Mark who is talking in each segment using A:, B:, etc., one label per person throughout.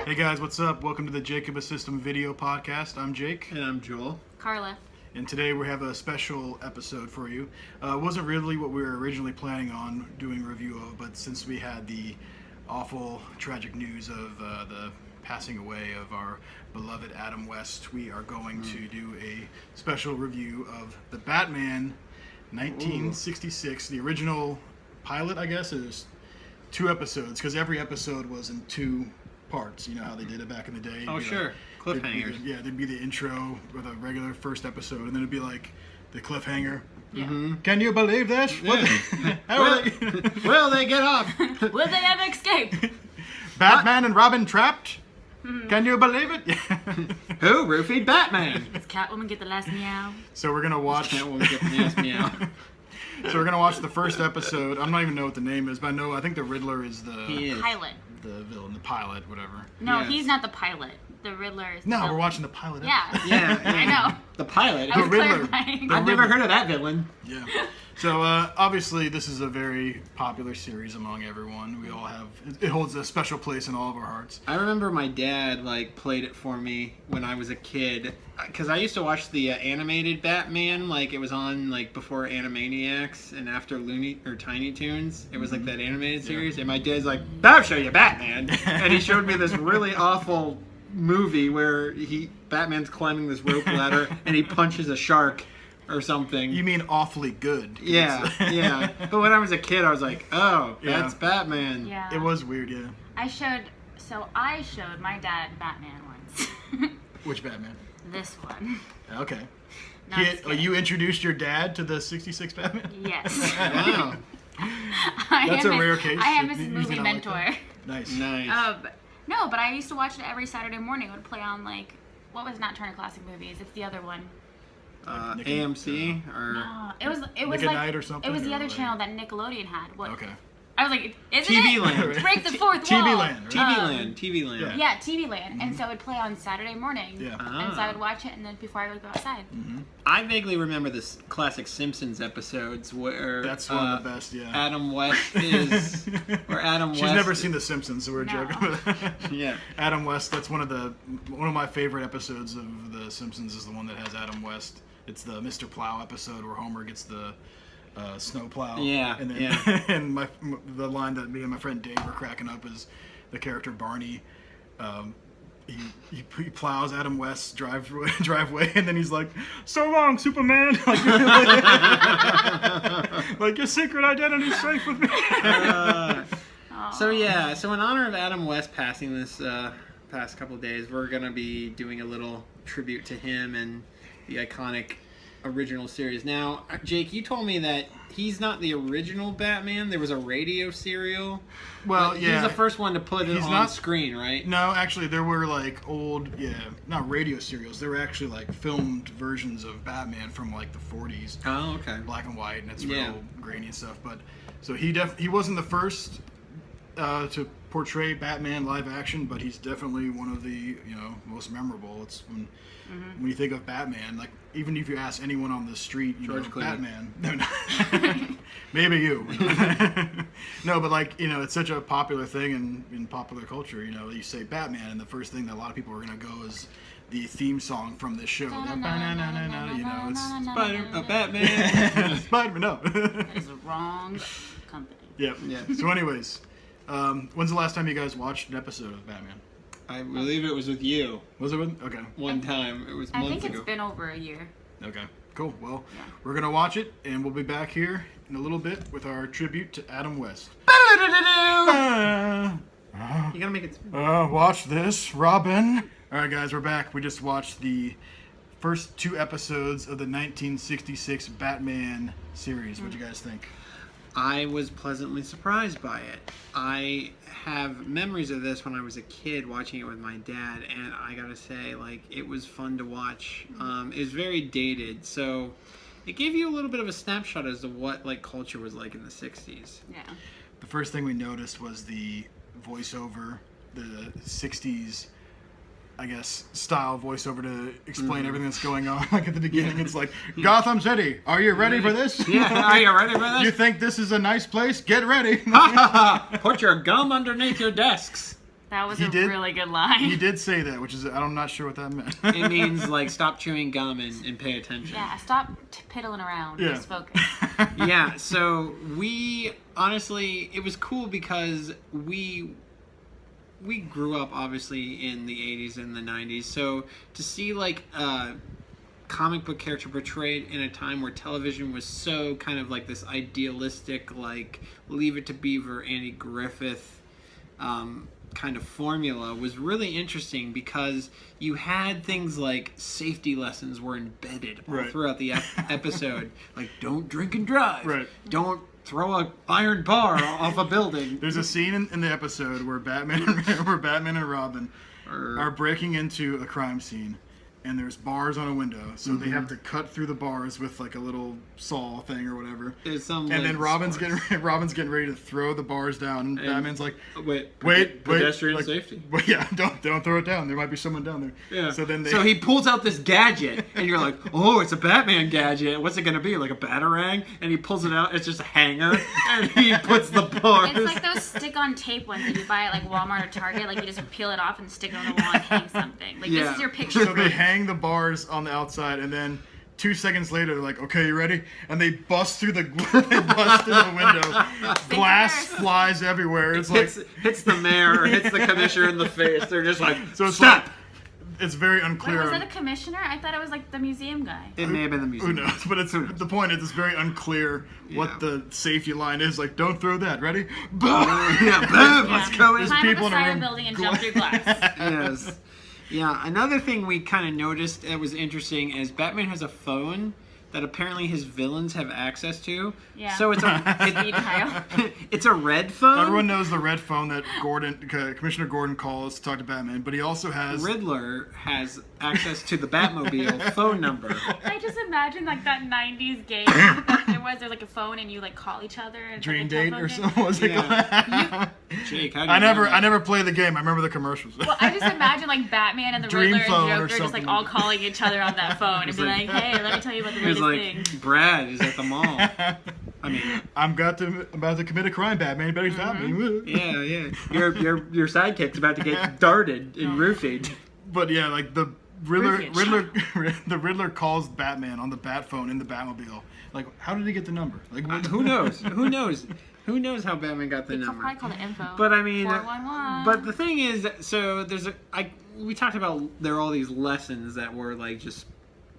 A: Hey guys, what's up? Welcome to the Jacob System video podcast. I'm Jake.
B: And I'm Joel.
C: Carla.
A: And today we have a special episode for you. It wasn't really what we were originally planning on doing a review of, but since we had the awful, tragic news of the passing away of our beloved Adam West, we are going to do a special review of the Batman 1966, the original pilot, I guess. Is 2 episodes, because every episode was in 2 parts. You know how they did it back in the day?
B: Oh, sure. Cliffhangers.
A: There'd be the intro with a regular first episode, and then it'd be like the cliffhanger.
C: Yeah.
B: Mm-hmm.
A: Can you believe this?
B: Yeah. Will they get off?
C: Will they ever escape?
A: Batman and Robin trapped? Can you believe it?
B: Who roofied Batman?
C: Does Catwoman get the last meow?
A: So we're gonna watch.
B: Can't get the last meow.
A: So we're gonna watch the first episode. I don't even know what the name is, but I think the Riddler is
B: He is.
C: Pilot.
A: the villain, the pilot, whatever.
C: No,
B: Yes.
C: he's not the pilot. The Riddler is the
A: No,
C: villain.
A: we're watching the pilot.
C: Yeah.
B: Yeah,
C: I know.
B: The pilot.
C: I was
A: Riddler.
C: clarifying.
B: I've never heard of that villain.
A: Yeah. So obviously this is a very popular series among everyone. We all have it holds a special place in all of our hearts.
B: I remember my dad played it for me when I was a kid, because I used to watch the animated Batman. It was on before Animaniacs and after Tiny Toons. It was that animated series, and my dad's like, "I'll show you Batman," and he showed me this really awful movie where Batman's climbing this rope ladder and he punches a shark or something.
A: You mean awfully good?
B: Yeah, yeah. But when I was a kid, I was like, "Oh,
A: Yeah.
B: that's Batman."
C: Yeah.
A: It was weird, yeah.
C: I showed my dad Batman once.
A: Which Batman?
C: This one.
A: Okay.
C: No, I'm just kidding.
A: You introduced your dad to the 66 Batman?
C: Yes.
B: Wow,
A: That's a rare case.
C: I am his
A: Usually
C: movie
A: not like
C: mentor.
A: that. Nice.
B: nice.
C: No, but I used to watch it every Saturday morning. It would play on what was not Turner Classic Movies? It's the other one.
A: Nick-
B: AMC or
C: No, it was
A: Nick at Night or something,
C: It was the
A: or
C: other
A: like-
C: channel that Nickelodeon had. What?
A: Okay.
C: I was like, isn't
B: TV
C: it?
B: Land.
C: Break the fourth
A: TV
C: wall.
A: Land, right?
B: TV Land. TV Land.
A: Yeah.
C: Yeah, TV Land. And so it would play on Saturday morning.
A: Yeah.
C: And so I would watch it, and then before I would go outside.
B: I vaguely remember this classic Simpsons episodes where
A: That's one of the best, yeah.
B: Adam West is, where Adam
A: She's
B: West.
A: never seen The Simpsons, so we're
C: No.
A: joking.
B: Yeah.
A: Adam West, that's one of my favorite episodes of The Simpsons is the one that has Adam West. It's the Mr. Plow episode where Homer gets the snow plow.
B: Yeah,
A: And then
B: yeah.
A: and the line that me and my friend Dave were cracking up is the character Barney. He plows Adam West's driveway, and then he's like, "So long, Superman! like your secret identity's safe with me."
B: So in honor of Adam West passing this past couple of days, we're gonna be doing a little tribute to him and the iconic original series. Now, Jake, you told me that he's not the original Batman. There was a radio serial.
A: Well,
B: But
A: yeah.
B: He's the first one to put it
A: He's
B: on
A: not-
B: screen, right?
A: No, actually, there were old, not radio serials. There were actually filmed versions of Batman from the 40s,
B: Oh, okay.
A: black and white, and it's
B: Yeah.
A: real grainy and stuff. But so he wasn't the first to portray Batman live action, but he's definitely one of the most memorable. It's when you think of Batman, even if you ask anyone on the street,
B: George Clooney.
A: Batman. No, no. Maybe you. No, but it's such a popular thing in popular culture. You say Batman, and the first thing that a lot of people are gonna go is the theme song from this show. It's
B: Batman.
A: Spider-Man. No.
C: That is the wrong company.
A: Yep.
B: Yeah.
A: So, anyways, when's the last time you guys watched an episode of Batman?
B: I believe it was with you
A: Was it with? Okay.
B: one time. It was
C: I
B: months
C: think it's
B: ago.
C: been over a year.
A: Okay. Cool. Well,
C: Yeah.
A: we're gonna watch it, and we'll be back here in a little bit with our tribute to Adam West.
B: You gotta make it.
A: Watch this, Robin. All right, guys, we're back. We just watched the first 2 episodes of the 1966 Batman series. What'd you guys think?
B: I was pleasantly surprised by it. I have memories of this when I was a kid watching it with my dad, and I gotta say, it was fun to watch. It was very dated, so it gave you a little bit of a snapshot as to what culture was like in the 60s.
C: Yeah.
A: The first thing we noticed was the voiceover, the 60s, I guess, style voiceover to explain everything that's going on. At the beginning, it's like, Gotham City, are you ready for this?
B: Yeah, are you ready for this?
A: You think this is a nice place? Get ready.
B: Put your gum underneath your desks.
C: That was
A: He
C: a
A: did-
C: really good line.
A: He did say that, which is I'm not sure what that meant.
B: It means like stop chewing gum and pay attention.
C: Yeah, stop piddling around.
A: Yeah.
C: Just focus.
B: Yeah, so we honestly, it was cool because we grew up obviously in the 80s and the 90s. So to see like a comic book character portrayed in a time where television was so kind of like this idealistic, like Leave It to Beaver, Andy Griffith kind of formula was really interesting because you had things like safety lessons were embedded all
A: Right.
B: throughout the episode. Like, don't drink and drive.
A: Right.
B: Don't throw a iron bar off a building.
A: There's a scene in the episode where Batman and Robin are breaking into a crime scene, and there's bars on a window, so they have to cut through the bars with like a little saw thing or whatever.
B: There's some,
A: And
B: like,
A: then Robin's
B: sparks.
A: getting ready to throw the bars down, and Batman's like,
B: Wait,
A: wait,
B: pedestrian
A: like,
B: safety.
A: But yeah, don't throw it down. There might be someone down there.
B: Yeah.
A: So then
B: he pulls out this gadget, and you're like, oh, it's a Batman gadget. What's it gonna be? Like a batarang? And he pulls it out. It's just a hanger, and he puts the bars.
C: It's like those stick-on tape ones that you buy at like Walmart or Target. Like you just peel it off and stick it on the wall and hang something. Like
B: Yeah.
C: this is your picture.
A: So they hang the bars on the outside, and then 2 seconds later, they're like, "Okay, you ready?" And they bust through the window. Glass flies everywhere. It's like
B: hits the mayor or hits the commissioner in the face. They're just like,
A: so. It's
B: stop.
A: like, it's very
C: Wait,
A: unclear.
C: was that the commissioner? I thought it was like the museum guy.
B: It may have been the
A: Who
B: museum.
A: knows? But it's the point is it's very unclear
B: Yeah.
A: what the safety line is. Like, don't throw that. Ready?
B: Yeah, boom. Let's go in.
A: There's
C: Climb
A: people
C: up
A: in
C: the
A: a
C: side of
A: room
C: the building and jump through glass.
B: Yes. Yeah, another thing we kind of noticed that was interesting is Batman has a phone that apparently his villains have access to.
C: Yeah.
B: So it's
C: Speed dial.
B: it's a red phone.
A: Everyone knows the red phone that Commissioner Gordon calls to talk to Batman, but he also has
B: Riddler has access to the Batmobile phone number.
C: I just imagine like that '90s game that there's like a phone and you like call each other. And it's
A: Dream
C: like a
A: Date
C: telephone
A: or
C: game.
A: something. What was it called?
B: Jake, how do you know that?
A: I never played the game. I remember the commercials.
C: Well, I just imagine like Batman and the
A: Dream
C: Riddler
A: phone or
C: and Joker just
A: something
C: like all
A: like
C: calling each other on that phone and
A: It's
C: be
A: like-
C: like, "Hey, let me tell you about the
B: He was
C: latest
B: like,
C: thing."
B: Brad is at the mall. I mean,
A: I'm about to commit a crime, Batman. You better stop me.
B: yeah. Your sidekick's about to get darted and roofied.
A: But yeah, like the
C: Ruffian.
A: the Riddler calls Batman on the Bat phone in the Batmobile. Like, how did he get the number? Like,
B: Who knows? Who knows? Who knows how Batman got the
C: They
B: number?
C: probably call the info.
B: But I mean,
C: 411.
B: but the thing is, so we talked about there are all these lessons that were like just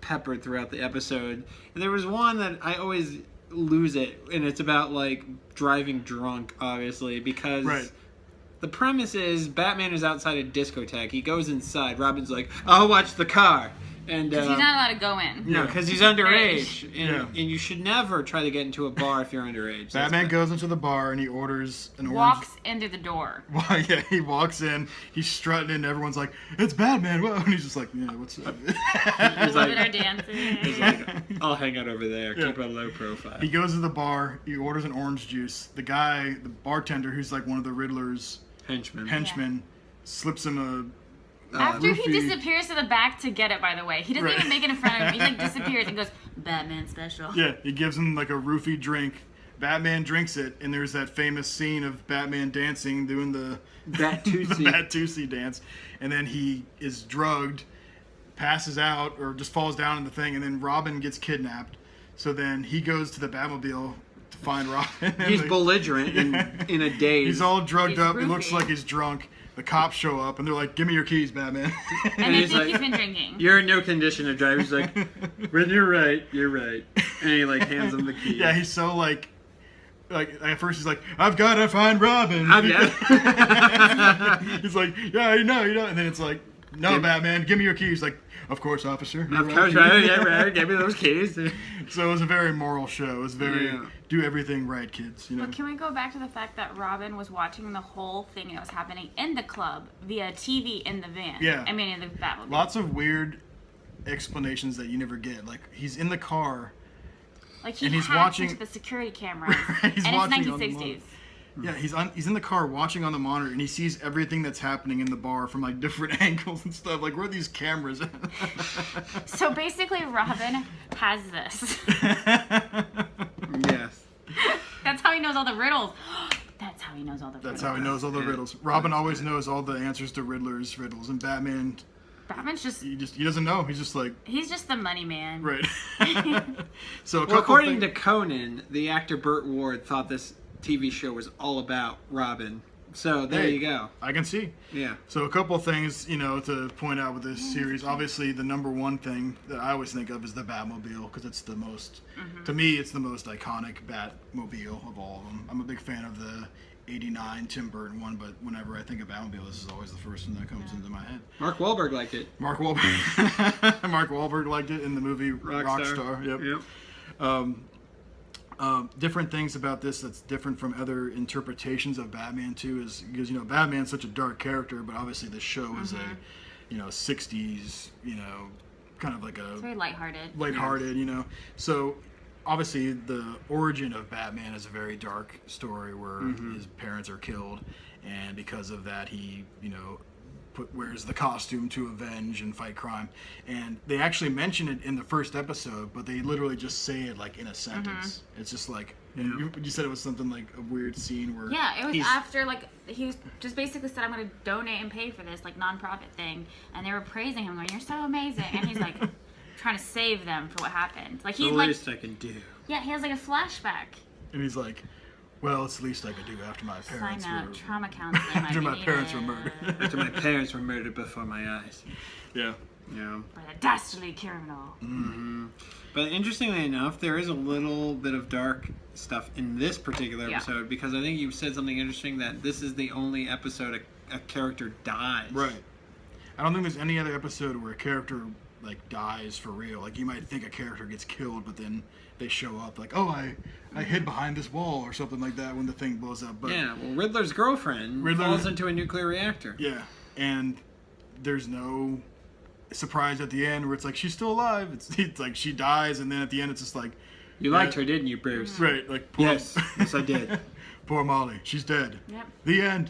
B: peppered throughout the episode, and there was one that I always lose it, and it's about like driving drunk, obviously, because
A: Right.
B: the premise is Batman is outside a discotheque. He goes inside. Robin's like, "I'll watch the car," and
C: He's not allowed to go in.
B: no, because he's underage, and,
A: Yeah.
B: and you should never try to get into a bar if you're underage. That's
A: Batman
B: bad.
A: goes into the bar and he orders an orange.
C: Walks into the door.
A: Well, yeah, he walks in, he's strutting in, everyone's like, "It's Batman!" Whoa. And he's just like, "Yeah, what's up?"
B: He's
C: Women
B: like-
C: are dancing.
B: He's like, I'll hang out over there.
A: Yeah.
B: Keep a low profile.
A: He goes to the bar, he orders an orange juice. The guy, the bartender, who's like one of the Riddler's
B: Henchman.
A: henchmen, slips him a.
C: After he
A: roofie.
C: disappears to the back to get it, by the way. He doesn't
A: Right.
C: even make it in front of him. He like disappears and goes, "Batman special."
A: Yeah, he gives him like a roofie drink. Batman drinks it, and there's that famous scene of Batman dancing, doing the
B: Bat
A: the
B: Tootsie.
A: Bat-Tootsie dance, and then he is drugged, passes out, or just falls down in the thing, and then Robin gets kidnapped. So then he goes to the Batmobile to find Robin. and
B: He's
A: they-
B: belligerent in a daze.
A: He's all drugged
C: He's
A: up. He looks
C: roofie.
A: like he's drunk. The cops show up, and they're like, "Give me your keys, Batman."
C: And they
B: he's
C: think
B: like-
C: he's been drinking.
B: You're in no condition to drive. He's like, when you're right, you're right. And he like hands him the keys.
A: Yeah, he's so like at first he's like, "I've got to find Robin." He's like, "Yeah, you know," and then it's like, "No,
B: Yeah.
A: Batman, give me your keys." Like, "Of course, officer." You're
B: Of course, right? Yeah, right. Give me those keys.
A: So it was a very moral show. It was very
B: Yeah.
A: do everything right, kids. You know.
C: But can we go back to the fact that Robin was watching the whole thing that was happening in the club via TV in the van?
A: Yeah.
C: I mean, in the Batmobile.
A: Lots of weird explanations that you never get. Like he's in the car.
C: Like he
A: and he's
C: hacked
A: watching-
C: into the security cameras.
A: He's
C: and
A: watching
C: it's
A: on the
C: 1960s.
A: Yeah, he's in the car watching on the monitor, and he sees everything that's happening in the bar from like different angles and stuff. Like, where are these cameras?
C: So basically, Robin has this.
B: Yes.
C: That's how he knows all the riddles. That's how he knows all the
A: That's
C: riddles.
A: how he knows all the riddles. Robin always knows all the answers to Riddler's riddles, and Batman,
C: Batman's just,
A: he doesn't know. He's just like,
C: he's just the money man.
A: right. So
B: Well, according to Conan, the actor Burt Ward thought this TV show was all about Robin. So there
A: Hey.
B: you go.
A: I can see.
B: Yeah.
A: So a couple things, to point out with this series. Obviously, the number one thing that I always think of is the Batmobile, because it's the most, to me, it's the most iconic Batmobile of all of them. I'm a big fan of the '89 Tim Burton one, but whenever I think of Batmobile, this is always the first one that comes into my head.
B: Mark Wahlberg liked it.
A: Mark Wahlberg. Mark Wahlberg liked it in the movie Rockstar. Yep. Different things about this that's different from other interpretations of Batman too is because Batman's such a dark character, but obviously the show is a 60s kind of like
C: It's
A: a
C: very lighthearted.
A: lighthearted. So obviously the origin of Batman is a very dark story where his parents are killed, and because of that he wears the costume to avenge and fight crime. And they actually mention it in the first episode, but they literally just say it like in a sentence. It's just like you said it was something like a weird scene where
C: Yeah, it was
A: he's-
C: after he was just basically said, I'm going to donate and pay for this nonprofit thing, and they were praising him, going, "You're so amazing," and he's like trying to save them for what happened. Like he
B: The least I can do.
C: yeah, he has like a flashback.
A: and he's like, well, it's the least I could do after my
C: Sign
A: parents
C: out
A: were
C: trauma counseling.
A: after my parents were murdered.
B: After my parents were murdered before my eyes.
A: Yeah.
B: Yeah.
C: By a dastardly criminal.
B: But interestingly enough, there is a little bit of dark stuff in this particular
C: Yeah.
B: episode because I think you said something interesting that this is the only episode a character dies.
A: Right. I don't think there's any other episode where a character dies for real. Like you might think a character gets killed, but then they show up like, oh, I hid behind this wall or something like that when the thing blows up. But
B: Yeah, well, Riddler's girlfriend falls into a nuclear reactor.
A: yeah, and there's no surprise at the end where it's like she's still alive. It's like she dies, and then at the end it's just like,
B: You liked her, didn't you, Bruce?
A: right, like poor,
B: Yes, yes, I did.
A: poor Molly, she's dead.
C: Yep.
A: The end.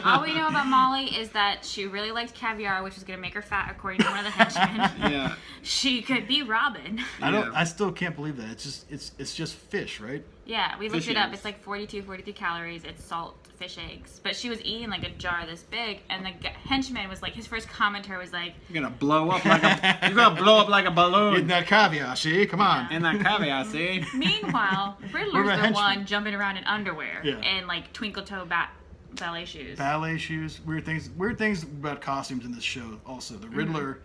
C: All we know about Molly is that she really liked caviar, which was going to make her fat, according to one of the henchmen.
B: Yeah.
C: She could be Robin.
B: Yeah.
A: I still can't believe that. It's just fish, right?
C: Yeah, we looked
B: Fish
C: it up.
B: eggs.
C: It's like 43 calories. It's salt fish eggs. But she was eating like a jar this big, and the henchman was like, his first commentary was like,
B: You're gonna blow up like a
A: Getting
B: balloon.
A: that caviar, see? Come on.
B: And that caviar, see?
C: meanwhile,
A: What
C: Riddler's
A: about
C: the
A: henchmen?
C: one jumping around in underwear
A: Yeah.
C: and like twinkle toe ballet shoes.
A: Ballet shoes, weird things about costumes in this show. Also, the Riddler,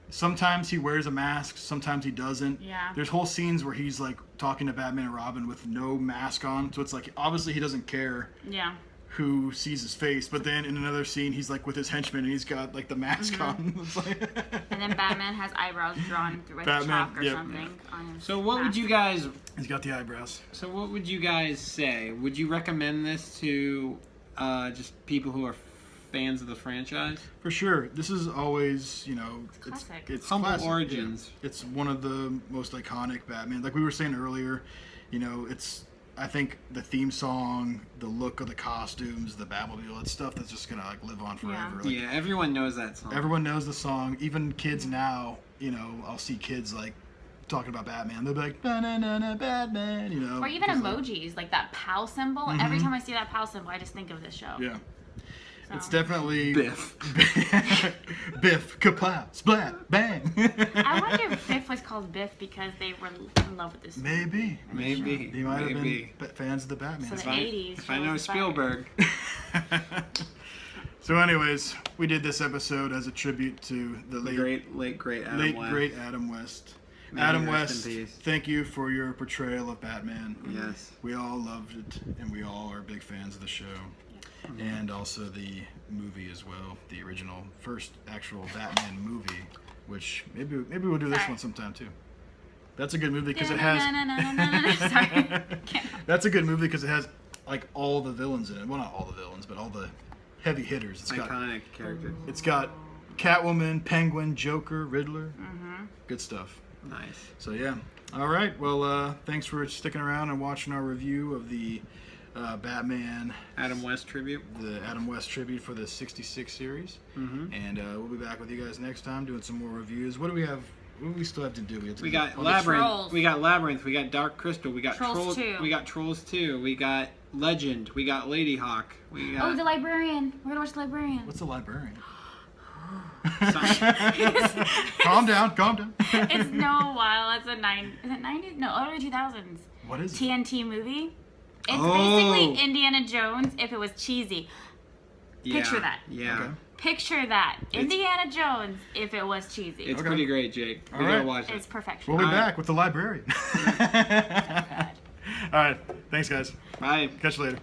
A: sometimes he wears a mask, sometimes he doesn't.
C: Yeah.
A: There's whole scenes where he's like talking to Batman and Robin with no mask on, so it's like obviously he doesn't care
C: Yeah.
A: who sees his face. But then in another scene, he's like with his henchman and he's got like the mask on. It's like
C: And then Batman has eyebrows drawn through with
A: Batman,
C: chalk or
A: yep.
C: something on his
B: So what would
C: mask.
B: you guys
A: he's got the eyebrows.
B: say? Would you recommend this to just people who are fans of the franchise?
A: For sure. This is always,
C: classic.
A: it's
B: Humble
A: classic,
B: origins.
A: yeah. It's one of the most iconic Batman. Like we were saying earlier, I think the theme song, the look of the costumes, the Batmobile, it's stuff that's just gonna live on forever. Like,
B: Yeah, everyone knows that song.
A: everyone knows the song. Even kids now, I'll see kids talking about Batman. They'll be like, "Ba-na-na-na, Batman,"
C: Or even
A: because,
C: emojis, like that PAL symbol. Every time I see that PAL symbol, I just think of this show.
A: Yeah.
C: So.
A: It's definitely
B: Biff.
A: Biff, kapow, splat, bang.
C: I wonder if Biff was called Biff because they were in love with this.
A: Maybe.
B: Maybe.
A: He might have
B: Maybe.
A: been fans of the Batman.
C: So
B: If
C: the
B: I,
C: 80s
B: if I
C: shows
B: know
C: the fire.
B: Spielberg.
A: So, anyways, we did this episode as a tribute to the
B: late great Adam West.
A: great Adam West.
B: May
A: Adam
B: he rest
A: West,
B: in peace.
A: thank you for your portrayal of Batman.
B: Yes.
A: We all loved it, and we all are big fans of the show. And also the movie as well, the original first actual Batman movie, which maybe we'll do this
C: Sorry.
A: one sometime too. That's a good movie because it has.
C: Sorry.
A: That's a good movie because it has all the villains in it. Well, not all the villains, but all the heavy hitters.
B: Iconic character.
A: It's got Catwoman, Penguin, Joker, Riddler. Good stuff.
B: Nice.
A: So yeah. All right. Well, thanks for sticking around and watching our review of the Batman,
B: Adam West tribute.
A: the Adam West tribute for the '66 series.
B: Mm-hmm.
A: And we'll be back with you guys next time doing some more reviews. What do we have What do we still have to do?
B: We got
A: oh,
B: Labyrinth.
C: Trolls.
B: We got Labyrinth. We got Dark Crystal. We got
C: Trolls 2.
B: We got Trolls 2. We got Legend. We got Lady Hawk. We got.
C: Oh, The Librarian. We're gonna watch The Librarian.
A: What's the librarian?
C: it's
A: Calm down. Calm down.
C: it's no while. It's a Is it 90s? No, early 2000s.
A: What is it?
C: TNT movie. It's
B: Oh.
C: basically Indiana Jones if it was cheesy.
B: Yeah,
C: Picture that.
B: Yeah.
A: Okay.
C: Picture that. Indiana Jones if it was cheesy.
B: It's
A: Okay.
B: pretty great, Jake. We
A: All
B: gotta
A: right.
B: watch
C: It's
B: it.
C: perfection.
A: We'll be
B: All right.
A: back with the librarian. All right. Thanks, guys.
B: Bye.
A: Catch you later.